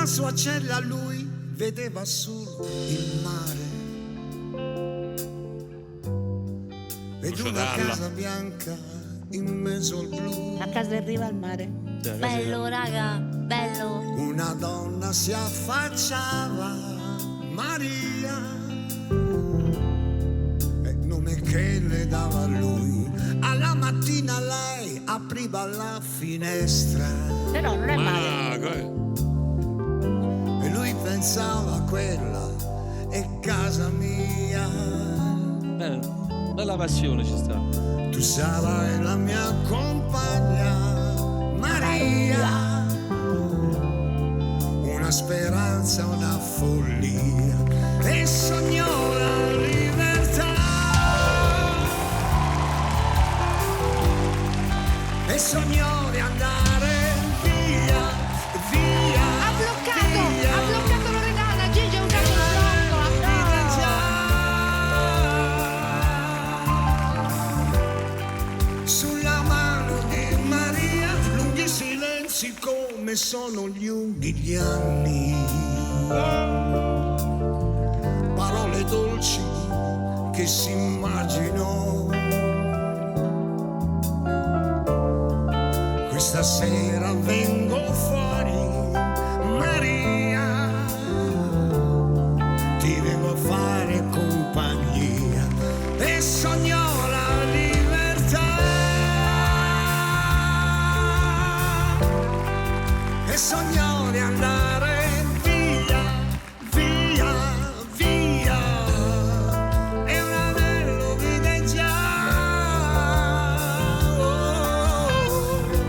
Dalla sua cella lui vedeva solo il mare ed una casa bianca in mezzo al blu. A casa in riva al mare. Bello, raga, bello. Una donna si affacciava, Maria, e nome che le dava lui. Alla mattina lei apriva la finestra, Però non è male. e lui pensava quella è casa mia. Bella passione ci sta. Tu sarai la mia compagna, Maria, una speranza, una follia, e sognò la libertà, e sognò di andare via, via. Ha bloccato Loredana. Gigi è un caso blocco. Sulla mano di Maria, lunghi silenzi come sono gli unghi gli anni, parole dolci che si immaginò. Questa sera vengo fuori, Maria, ti vengo a fare compagnia, e sognò la libertà, e sognò di andare via, via, via, e un anello vide già.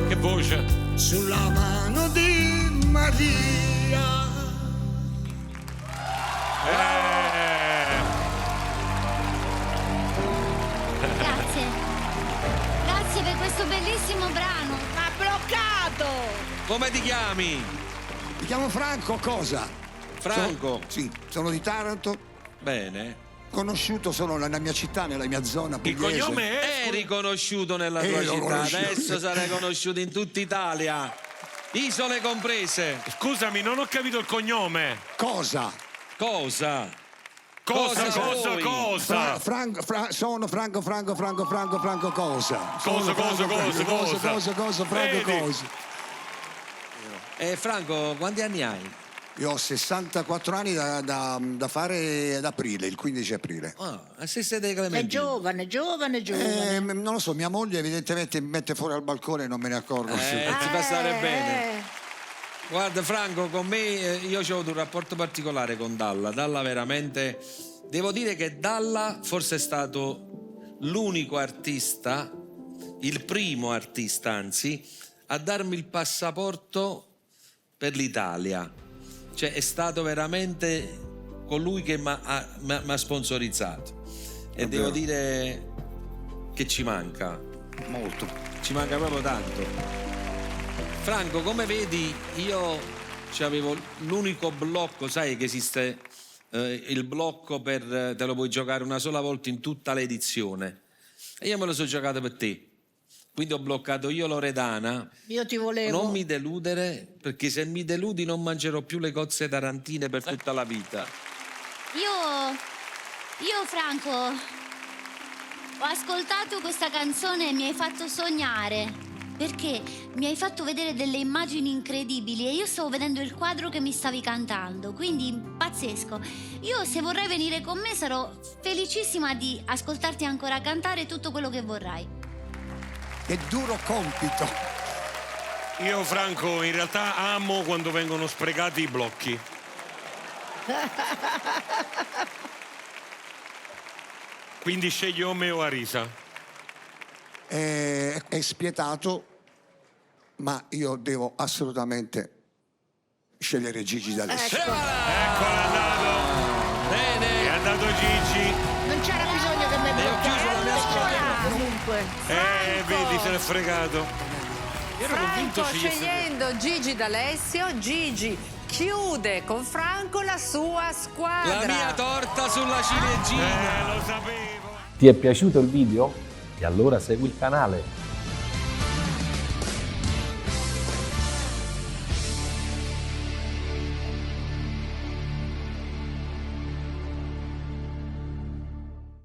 Che voce? Sulla mano di Maria. Grazie. Grazie per questo bellissimo brano. Ha bloccato. Come ti chiami? Mi chiamo Franco, cosa? Franco. Sì, sono di Taranto, Bene. conosciuto solo nella mia città, nella mia zona Il pugliese. cognome è? È riconosciuto nella tua l'ho città, conosciuto. adesso sarai conosciuto in tutta Italia, isole comprese. Scusami, non ho capito il cognome. Cosa? Cosa? Cosa? Sono Franco, Franco, cosa? Cosa, Franco, Vedi? cosa? Franco, quanti anni hai? Io ho 64 anni da fare ad aprile, il 15 aprile. Assiste dei È Clementini. giovane. Non lo so, mia moglie evidentemente mi mette fuori al balcone e non me ne accorgo. Ti fa stare bene. Guarda Franco, con me io ho avuto un rapporto particolare con Dalla. Dalla veramente, devo dire che Dalla forse è stato l'unico artista, il primo artista anzi, a darmi il passaporto per l'Italia. Cioè è stato veramente colui che mi ha sponsorizzato. E devo dire che ci manca Molto. ci manca proprio tanto. Franco, come vedi, io avevo l'unico blocco, sai che esiste il blocco per te lo puoi giocare una sola volta in tutta l'edizione, e io me lo sono giocato per te, quindi ho bloccato io Loredana. Io ti volevo. Non mi deludere, perché se mi deludi non mangerò più le cozze tarantine per tutta la vita. Io Franco, ho ascoltato questa canzone e mi hai fatto sognare, perché mi hai fatto vedere delle immagini incredibili e io stavo vedendo il quadro che mi stavi cantando, quindi pazzesco. Io, se vorrai venire con me, sarò felicissima di ascoltarti ancora cantare tutto quello che vorrai. Che duro compito. Io Franco in realtà amo quando vengono sprecati i blocchi. Quindi scegli o me o Arisa. È spietato, ma io devo assolutamente scegliere Gigi D'Alessio. Ecco, è andato. Bene. È andato Gigi. Non c'era bisogno che mi ho chiuso la mia bloccasse. Comunque. Vedi, se n'è fregato. Io ero convinto Franco scegliesse- scegliendo Gigi D'Alessio. Gigi chiude con Franco la sua squadra. La mia torta sulla ciliegina. Lo sapevo. Ti è piaciuto il video? E allora segui il canale.